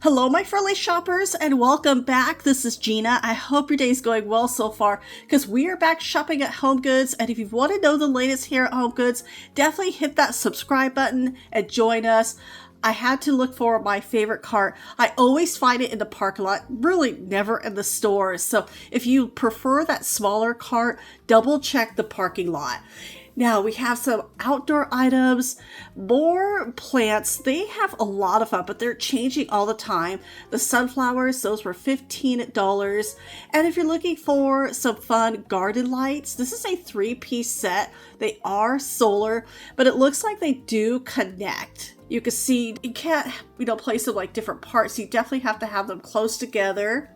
Hello, my friendly shoppers, and welcome back. This is Gina. I hope your day's going well so far, because we are back shopping at HomeGoods, and if you want to know the latest here at HomeGoods, definitely hit that subscribe button and join us. I had to look for my favorite cart. I always find it in the parking lot, really never in the stores. So if you prefer that smaller cart, double check the parking lot. Now we have some outdoor items, more plants. They have a lot of them, but they're changing all the time. The sunflowers, those were $15. And if you're looking for some fun garden lights, this is a 3-piece set. They are solar, but it looks like they do connect. You can see you can't, place them like different parts. You definitely have to have them close together.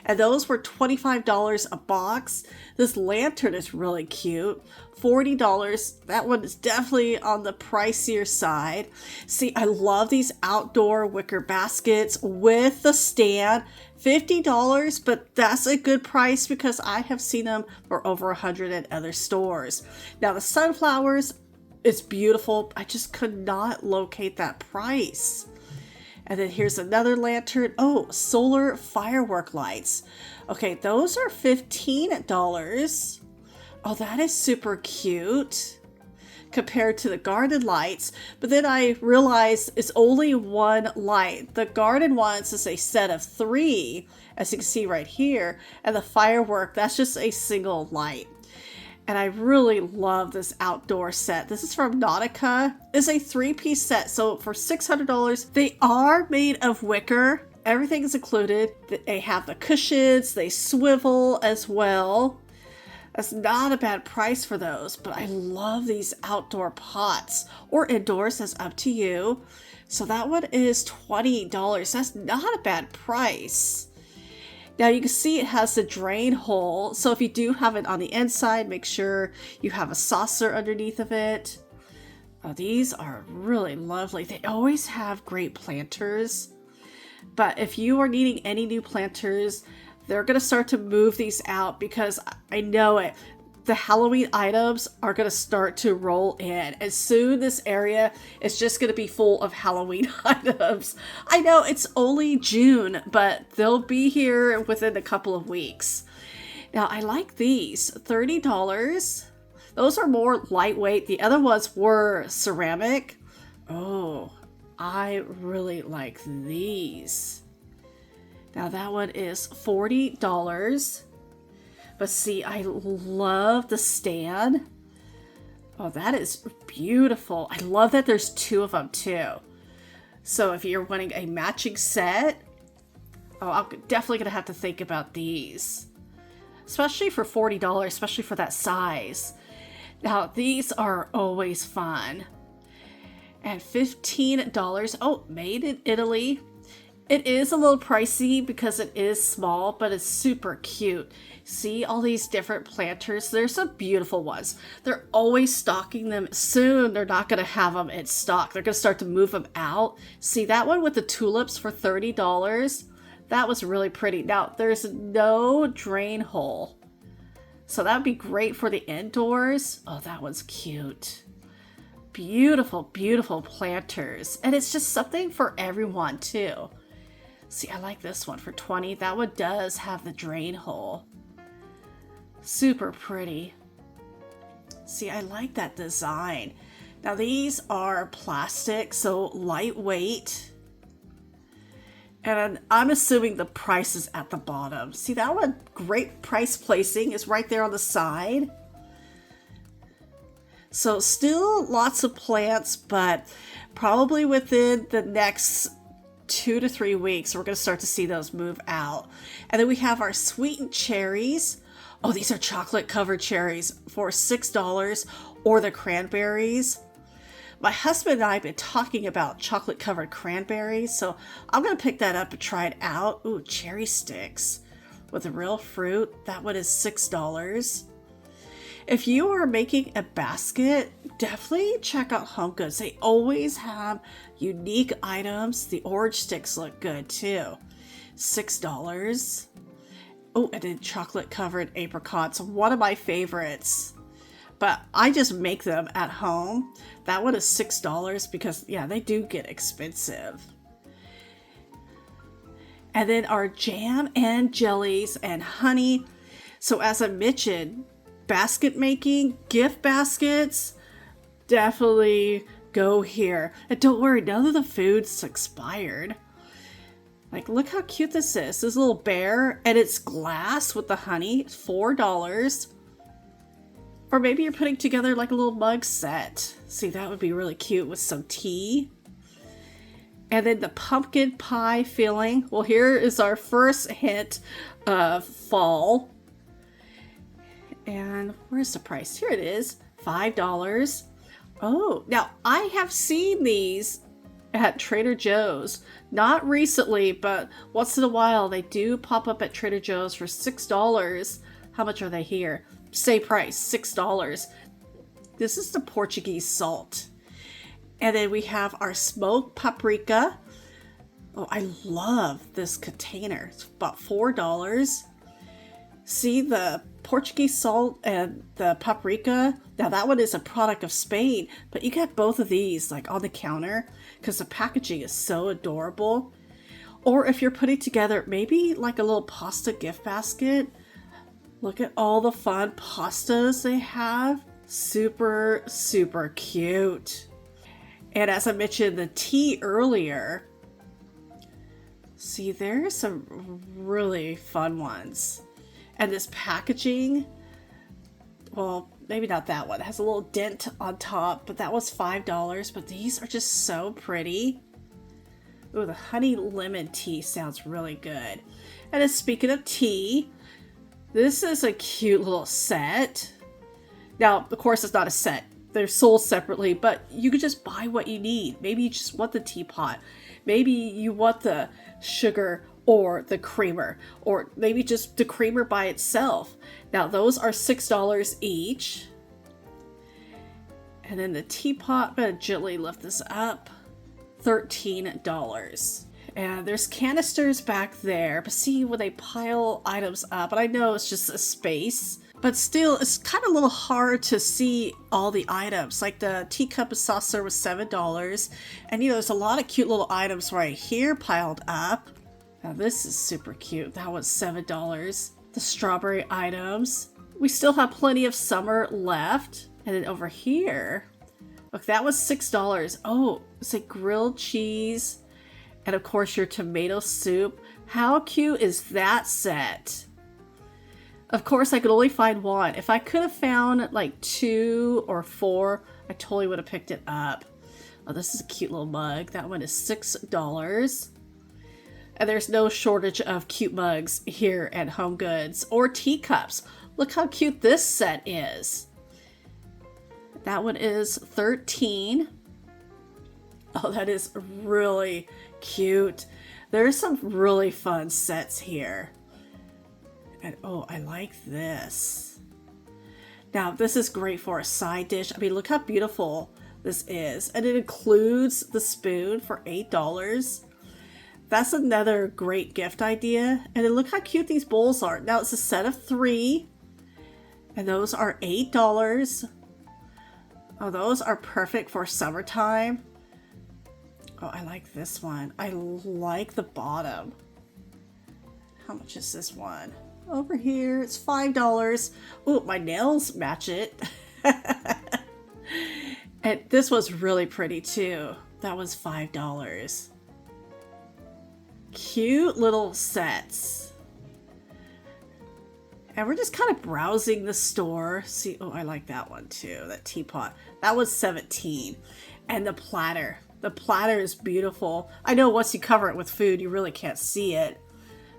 And those were $25 a box. This lantern is really cute. $40. That one is definitely on the pricier side. See, I love these outdoor wicker baskets with the stand. $50, but that's a good price because I have seen them for over $100 at other stores. Now the sunflowers, it's beautiful. I just could not locate that price. And then here's another lantern. Oh, solar firework lights. Okay, those are $15. Oh, that is super cute compared to the garden lights. But then I realized it's only one light. The garden ones is a set of 3, as you can see right here. And the firework, that's just a single light. And I really love this outdoor set. This is from Nautica. It's a 3-piece set, so for $600. They are made of wicker. Everything is included. They have the cushions. They swivel as well. That's not a bad price for those, but I love these outdoor pots. Or indoors, that's up to you. So that one is $20. That's not a bad price. Now you can see it has the drain hole, so if you do have it on the inside, make sure you have a saucer underneath of it. Oh, these are really lovely. They always have great planters, but if you are needing any new planters, they're going to start to move these out because I know it. The Halloween items are going to start to roll in. And soon this area is just going to be full of Halloween items. I know it's only June, but they'll be here within a couple of weeks. Now, I like these. $30. Those are more lightweight. The other ones were ceramic. Oh, I really like these. Now, that one is $40. But see, I love the stand. Oh, that is beautiful. I love that there's 2 of them too. So if you're wanting a matching set, oh, I'm definitely going to have to think about these. Especially for $40, especially for that size. Now, these are always fun. And $15. Oh, made in Italy. It is a little pricey because it is small, but it's super cute. See all these different planters? There's some beautiful ones. They're always stocking them. Soon, they're not going to have them in stock. They're going to start to move them out. See that one with the tulips for $30? That was really pretty. Now, there's no drain hole. So that would be great for the indoors. Oh, that one's cute. Beautiful, beautiful planters. And it's just something for everyone, too. See, I like this one for $20. That one does have the drain hole. Super pretty. See, I like that design. Now, these are plastic, so lightweight. And I'm assuming the price is at the bottom. See, that one, great price placing, is right there on the side. So still lots of plants, but probably within the next 2 to 3 weeks, we're going to start to see those move out. And then we have our sweetened cherries. Oh, these are chocolate covered cherries for $6, or the cranberries. My husband and I have been talking about chocolate covered cranberries, so I'm going to pick that up and try it out. Ooh, cherry sticks with the real fruit. That one is $6. If you are making a basket, definitely check out HomeGoods. They always have unique items. The orange sticks look good too. $6. Oh, and then chocolate covered apricots, one of my favorites. But I just make them at home. That one is $6 because, yeah, they do get expensive. And then our jam and jellies and honey. So as I mentioned, basket making, gift baskets, definitely go here. And don't worry, none of the food's expired. Like, look how cute this is. This little bear, and it's glass with the honey. It's $4. Or maybe you're putting together like a little mug set. See, that would be really cute with some tea. And then the pumpkin pie filling. Well, here is our first hint of fall. And where's the price? Here it is, $5. Oh, now I have seen these at Trader Joe's. Not recently, but once in a while they do pop up at Trader Joe's for $6. How much are they here? Same price, $6. This is the Portuguese salt. And then we have our smoked paprika. Oh, I love this container. It's about $4. See the Portuguese salt and the paprika. Now that one is a product of Spain, but you get both of these like on the counter because the packaging is so adorable. Or if you're putting together maybe like a little pasta gift basket, look at all the fun pastas they have. Super, super cute. And as I mentioned the tea earlier, see, there's some really fun ones. And this packaging, well, maybe not that one. It has a little dent on top, but that was $5. But these are just so pretty. Ooh, the honey lemon tea sounds really good. And then speaking of tea, this is a cute little set. Now, of course, it's not a set. They're sold separately, but you could just buy what you need. Maybe you just want the teapot. Maybe you want the sugar or the creamer, or maybe just the creamer by itself. Now those are $6 each. And then the teapot, I'm gonna gently lift this up, $13. And there's canisters back there, but see when they pile items up, and I know it's just a space, but still it's kind of a little hard to see all the items. Like the teacup and saucer was $7, and you know there's a lot of cute little items right here piled up. Now this is super cute. That was $7. The strawberry items. We still have plenty of summer left. And then over here, look, that was $6. Oh, it's like grilled cheese. And of course your tomato soup. How cute is that set? Of course I could only find one. If I could have found like 2 or 4, I totally would have picked it up. Oh, this is a cute little mug. That one is $6. And there's no shortage of cute mugs here at HomeGoods or teacups. Look how cute this set is. That one is $13. Oh, that is really cute. There's some really fun sets here. And oh, I like this. Now, this is great for a side dish. I mean, look how beautiful this is. And it includes the spoon for $8. That's another great gift idea. And then look how cute these bowls are. Now it's a set of 3. And those are $8. Oh, those are perfect for summertime. Oh, I like this one. I like the bottom. How much is this one? Over here, it's $5. Oh, my nails match it. And this was really pretty too. That was $5. Cute little sets. And we're just kind of browsing the store. See, oh, I like that one too, that teapot. That was $17. And the platter. The platter is beautiful. I know once you cover it with food, you really can't see it,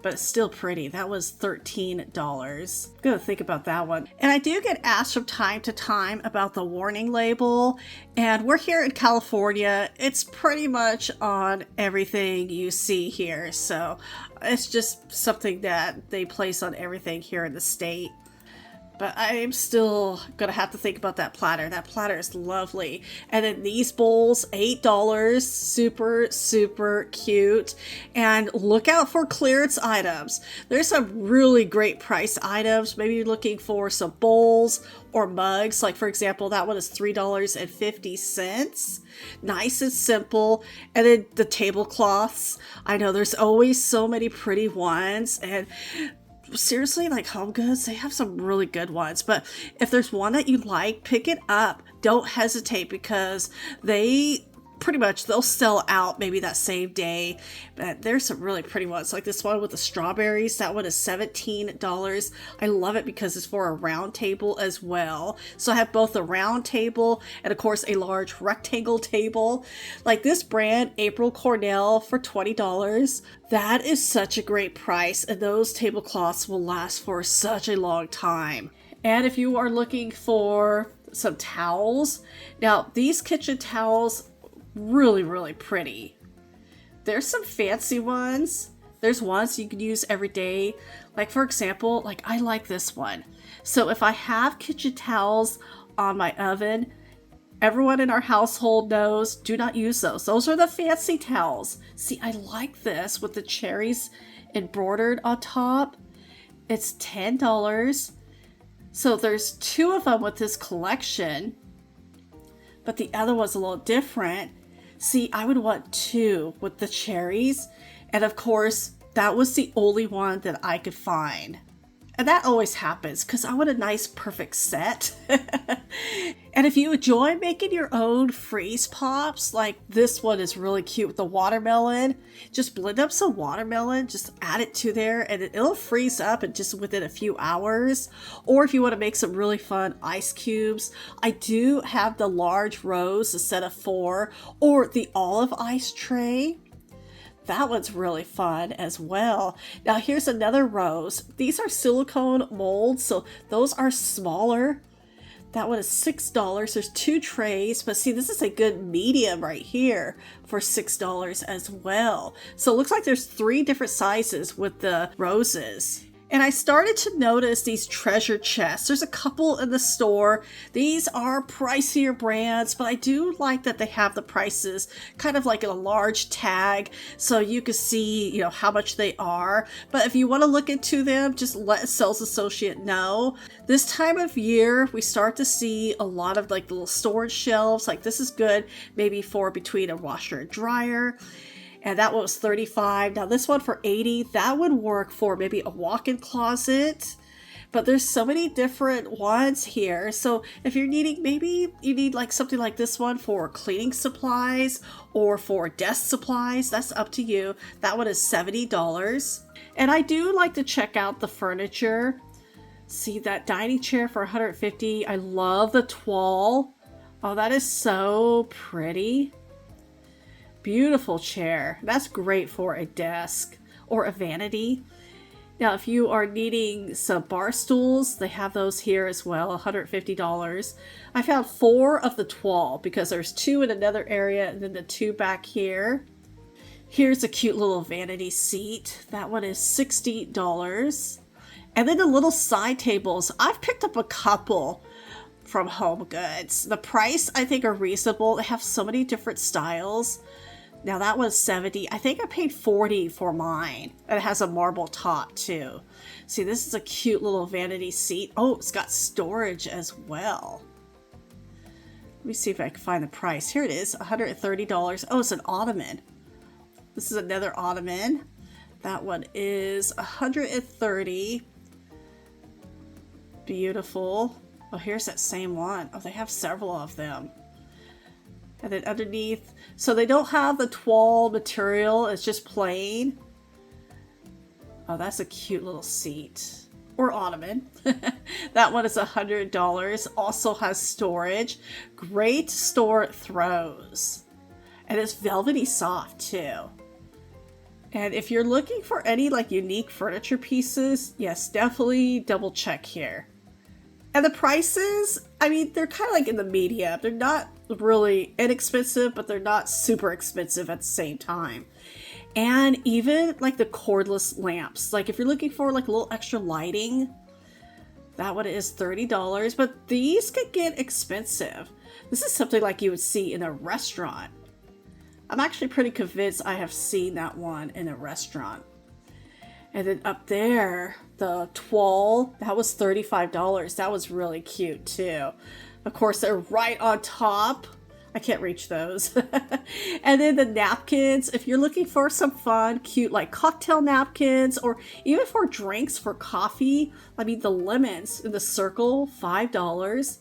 but it's still pretty. That was $13. I'm gonna think about that one. And I do get asked from time to time about the warning label, and we're here in California. It's pretty much on everything you see here, so it's just something that they place on everything here in the state. But I'm still gonna have to think about that platter. That platter is lovely. And then these bowls, $8, super, super cute. And look out for clearance items. There's some really great price items. Maybe you're looking for some bowls or mugs. Like for example, that one is $3.50. Nice and simple. And then the tablecloths. I know there's always so many pretty ones, and seriously, like HomeGoods, they have some really good ones. But if there's one that you like, pick it up. Don't hesitate, because they pretty much, they'll sell out maybe that same day. But there's some really pretty ones, like this one with the strawberries. That one is $17. I love it because it's for a round table as well. So I have both a round table and of course a large rectangle table. Like this brand, April Cornell, for $20. That is such a great price, and those tablecloths will last for such a long time. And if you are looking for some towels, now these kitchen towels, really, really pretty. There's some fancy ones. There's ones you can use every day. Like for example, like I like this one. So if I have kitchen towels on my oven, everyone in our household knows, do not use those. Those are the fancy towels. See, I like this with the cherries embroidered on top. It's $10. So there's two of them with this collection, but the other one's a little different. See, I would want two with the cherries. And of course, that was the only one that I could find. And that always happens because I want a nice perfect set. And if you enjoy making your own freeze pops, like this one is really cute with the watermelon, just blend up some watermelon, just add it to there, and it'll freeze up in just within a few hours. Or if you want to make some really fun ice cubes, I do have the large rose, a set of 4, or the olive ice tray. That one's really fun as well. Now here's another rose. These are silicone molds, so those are smaller. That one is $6. There's 2 trays, but see, this is a good medium right here for $6 as well. So it looks like there's 3 different sizes with the roses. And I started to notice these treasure chests. There's a couple in the store. These are pricier brands, but I do like that they have the prices kind of like in a large tag, so you can see, you know, how much they are. But if you want to look into them, just let a sales associate know. This time of year, we start to see a lot of like little storage shelves. Like this is good maybe for between a washer and dryer. And that one was $35. Now this one for $80, that would work for maybe a walk-in closet. But there's so many different ones here. So if you're needing, maybe you need like something like this one for cleaning supplies or for desk supplies, that's up to you. That one is $70. And I do like to check out the furniture. See that dining chair for $150. I love the toile. Oh, that is so pretty. Beautiful chair. That's great for a desk or a vanity. Now, if you are needing some bar stools, they have those here as well, $150. I found 4 of the toile because there's 2 in another area and then the 2 back here. Here's a cute little vanity seat. That one is $60. And then the little side tables. I've picked up a couple from HomeGoods. The price, I think, are reasonable. They have so many different styles. Now that was $70. I think I paid $40 for mine. And it has a marble top too. See, this is a cute little vanity seat. Oh, it's got storage as well. Let me see if I can find the price. Here it is, $130. Oh, it's an ottoman. This is another ottoman. That one is $130. Beautiful. Oh, here's that same one. Oh, they have several of them. And then underneath, so they don't have the toile material, it's just plain. Oh, that's a cute little seat. Or ottoman. That one is $100. Also has storage. Great store throws. And it's velvety soft too. And if you're looking for any like unique furniture pieces, yes, definitely double check here. And the prices, I mean, they're kind of like in the medium. They're not really inexpensive, but they're not super expensive at the same time. And even like the cordless lamps, like if you're looking for like a little extra lighting, That one is $30, but these could get expensive. This is something like you would see in a restaurant. I'm actually pretty convinced I have seen that one in a restaurant. And then up there, the toile, that was $35. That was really cute too. Of course, they're right on top. I can't reach those. And then the napkins, if you're looking for some fun, cute, like cocktail napkins, or even for drinks, for coffee, I mean, the lemons in the circle, $5.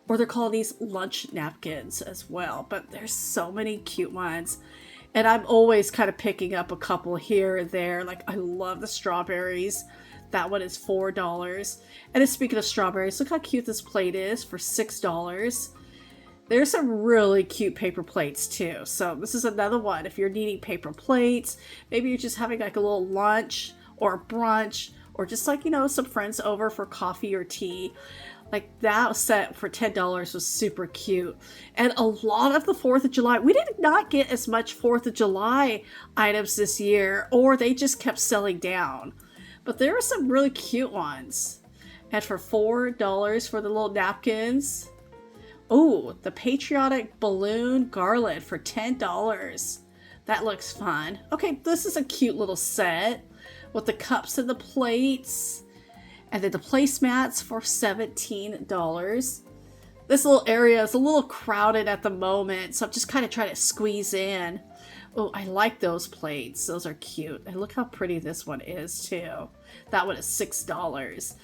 Or they're called these lunch napkins as well. But there's so many cute ones. And I'm always kind of picking up a couple here and there. Like, I love the strawberries. That one is $4. And then speaking of strawberries, look how cute this plate is for $6. There's some really cute paper plates too. So this is another one. If you're needing paper plates, maybe you're just having like a little lunch or brunch, or just like, you know, some friends over for coffee or tea. Like that set for $10 was super cute. And a lot of the 4th of July, we did not get as much 4th of July items this year, or they just kept selling down. But there are some really cute ones. And for $4 for the little napkins. Oh, the patriotic balloon garland for $10. That looks fun. Okay, this is a cute little set with the cups and the plates. And then the placemats for $17. This little area is a little crowded at the moment, so I'm just kind of trying to squeeze in. Oh, I like those plates. Those are cute. And look how pretty this one is, too. That one is $6.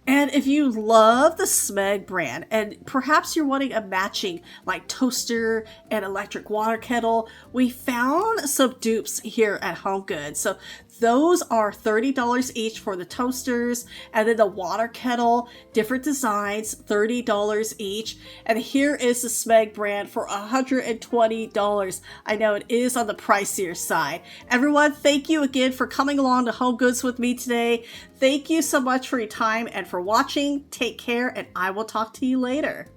And if you love the Smeg brand, and perhaps you're wanting a matching like toaster and electric water kettle, we found some dupes here at HomeGoods. So those are $30 each for the toasters, and then the water kettle, different designs, $30 each. And here is the Smeg brand for $120. I know it is on the pricier side. Everyone, thank you again for coming along to HomeGoods with me today. Thank you so much for your time and for watching. Take care, and I will talk to you later.